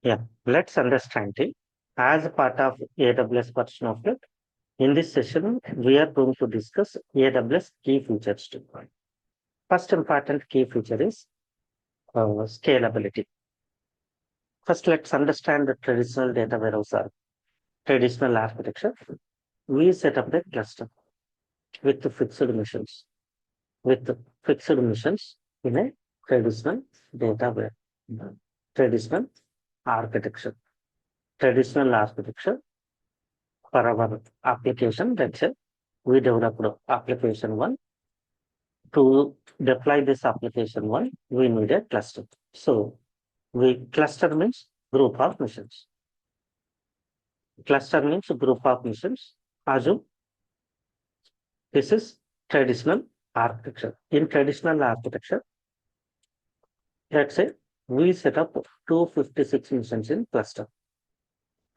Yeah, let's understand it. As a part of AWS version of it, in this session, we are going to discuss AWS key features. First important key feature is scalability. First, let's understand the traditional data warehouse or traditional architecture. We set up a cluster with the fixed missions, with the fixed missions in a traditional data warehouse, traditional architecture. Traditional architecture for our application. Let's say we developed application one. To deploy this application one, we need a cluster. So we cluster means group of missions. Cluster means group of missions. Assume this is traditional architecture. In traditional architecture, let's say we set up 256 missions in cluster.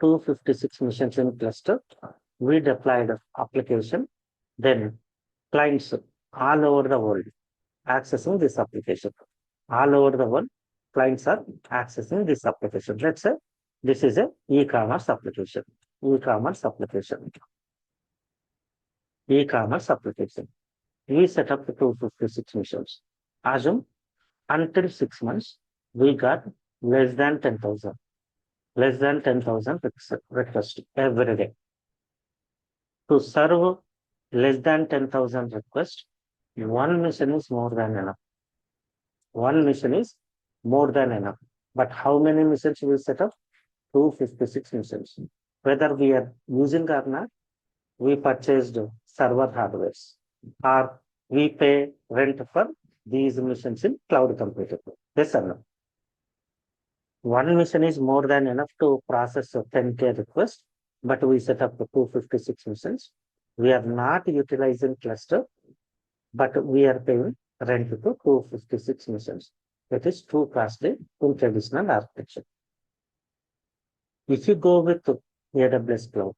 256 missions in cluster. We deployed application. Then clients all over the world accessing this application. All over the world, clients are accessing this application. Let's say this is a e-commerce application. E-commerce application. E-commerce application. We set up the 256 missions. Assume until 6 months, we got less than 10,000. Less than 10,000 requests every day. To serve less than 10,000 requests, one mission is more than enough. One mission is more than enough. But how many missions we set up? 256 missions. Whether we are using or not, we purchased server hardwares or we pay rent for these missions in cloud computing. Yes or no? One mission is more than enough to process a 10K request, but we set up the 256 missions. We are not utilizing cluster, but we are paying rent to 256 missions. That is too costly in traditional architecture. If you go with AWS Cloud,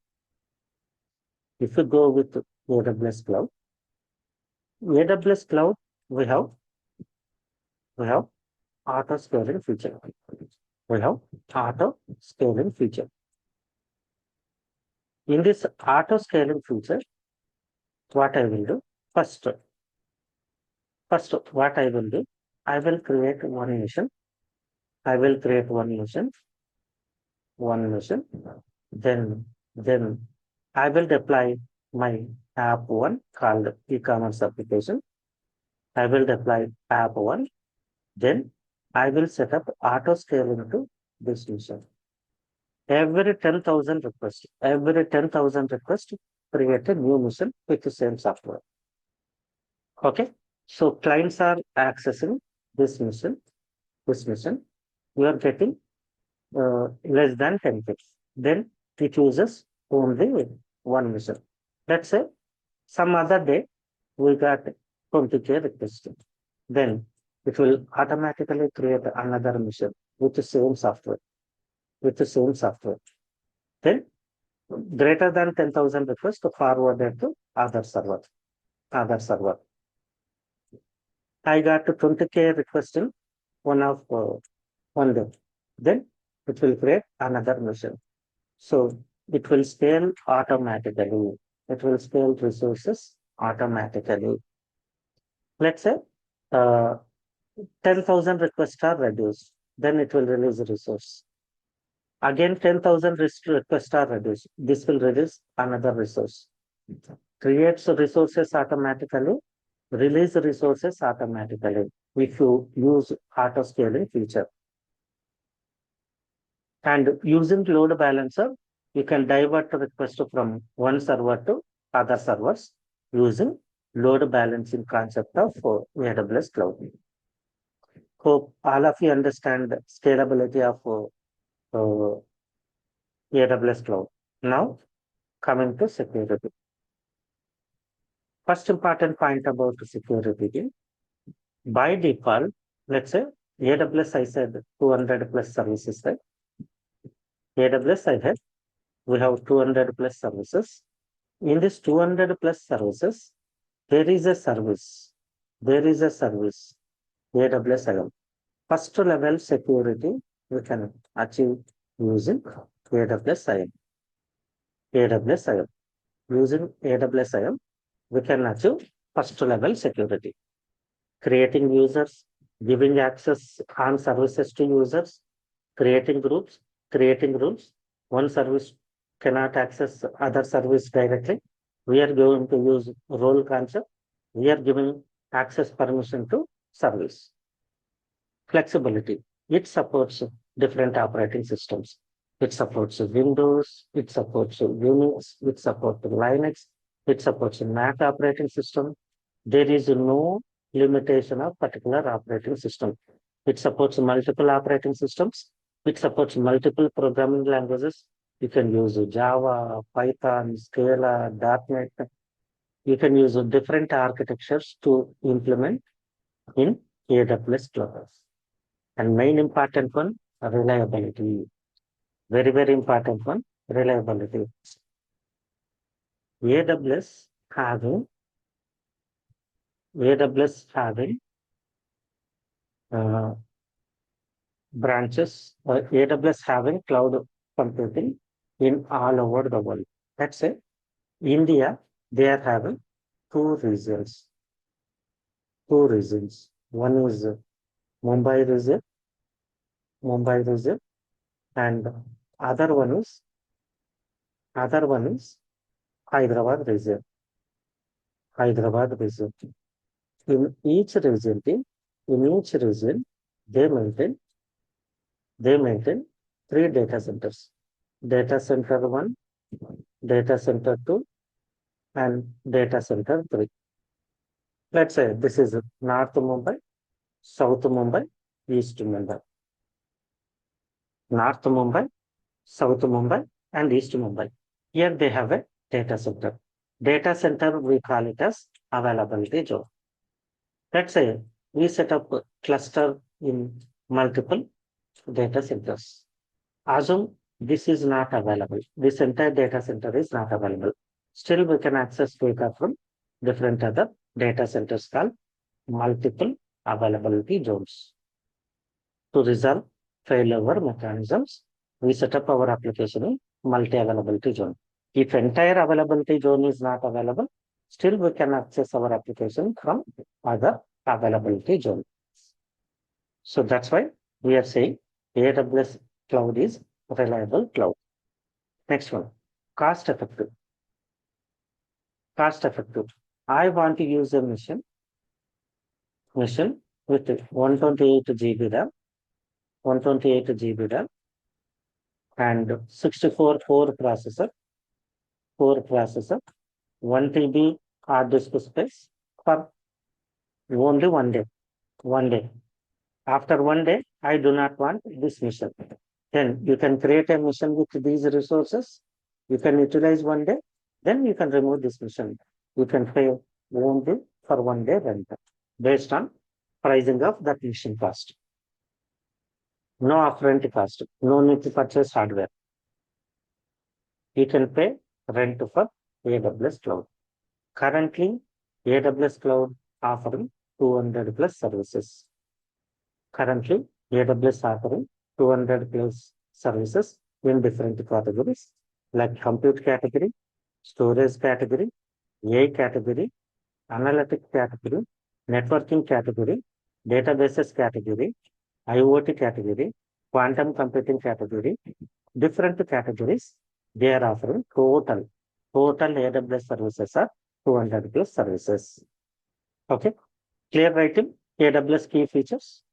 if you go with AWS Cloud, AWS Cloud, we have auto scaling feature. We have auto scaling feature. In this auto scaling feature, what I will do? First, what I will do? I will create one mission. I will create one mission. Then I will deploy my app one called e-commerce application. I will deploy app one. Then I will set up auto scaling to this mission. Every 10,000 requests, create a new mission with the same software. Okay. So clients are accessing this mission. We are getting less than 10 clicks. Then it uses only one mission. Let's say some other day we got 20K requests. Then it will automatically create another mission with the same software. Then greater than 10,000 requests to forward to other server. I got 20K request in one day. Then it will create another mission. So it will scale automatically. It will scale resources automatically. Let's say 10,000 requests are reduced. Then it will release a resource. Again, 10,000 requests are reduced. This will release another resource. Creates resources automatically, release resources automatically if you use auto scaling feature. And using load balancer, you can divert request from one server to other servers using load balancing concept of AWS Cloud. Hope all of you understand the scalability of AWS Cloud. Now, coming to security. First important point about security. By default, let's say AWS, I said 200 plus services, right? AWS, I had, we have 200 plus services. In this 200 plus services, there is a service, AWS First level security we can achieve using AWS IAM. AWS IAM. Using AWS IAM, we can achieve first level security. Creating users, giving access and services to users, creating groups, creating rules. One service cannot access other service directly. We are going to use role concept. We are giving access permission to service. Flexibility. It supports different operating systems. It supports Windows, it supports Unix, it supports Linux, it supports Mac operating system. There is no limitation of particular operating system. It supports multiple operating systems. It supports multiple programming languages. You can use Java, Python, Scala, .NET. You can use different architectures to implement in AWS cloud. And main important one, reliability. Very, very important one, reliability. AWS having uh, branches, AWS having cloud computing in all over the world. Let's say India, they are having two regions. One is Mumbai region, and other one is Hyderabad region. In each region, they maintain three data centers. Data center 1, data center 2, and data center 3. Let's say this is North Mumbai, South Mumbai, East Mumbai. North Mumbai, South Mumbai, and East Mumbai. Here they have a data center. Data center, we call it as availability zone. Let's say we set up a cluster in multiple data centers. Assume this is not available. This entire data center is not available. Still, we can access data from different other data centers called multiple availability zones. To resolve failover mechanisms, we set up our application in multi-availability zone. If entire availability zone is not available, still we can access our application from other availability zone. So that's why we are saying AWS cloud is reliable cloud. Next one, cost effective. I want to use a machine with 128 GB RAM, and 64 core processor, 1 TB hard disk space for only 1 day. After 1 day, I do not want this mission. Then you can create a mission with these resources. You can utilize 1 day. Then you can remove this mission. You can pay only for 1 day rent based on pricing of that mission cost. No upfront cost. No need to purchase hardware. You can pay rent for AWS Cloud. Currently, AWS Cloud offering 200 plus services. Currently, AWS offering 200 plus services in different categories like compute category, storage category, AI category, analytic category, networking category, databases category, IoT category, quantum computing category, different categories. They are offering total AWS services are 200 plus services. Okay, clear writing, AWS key features.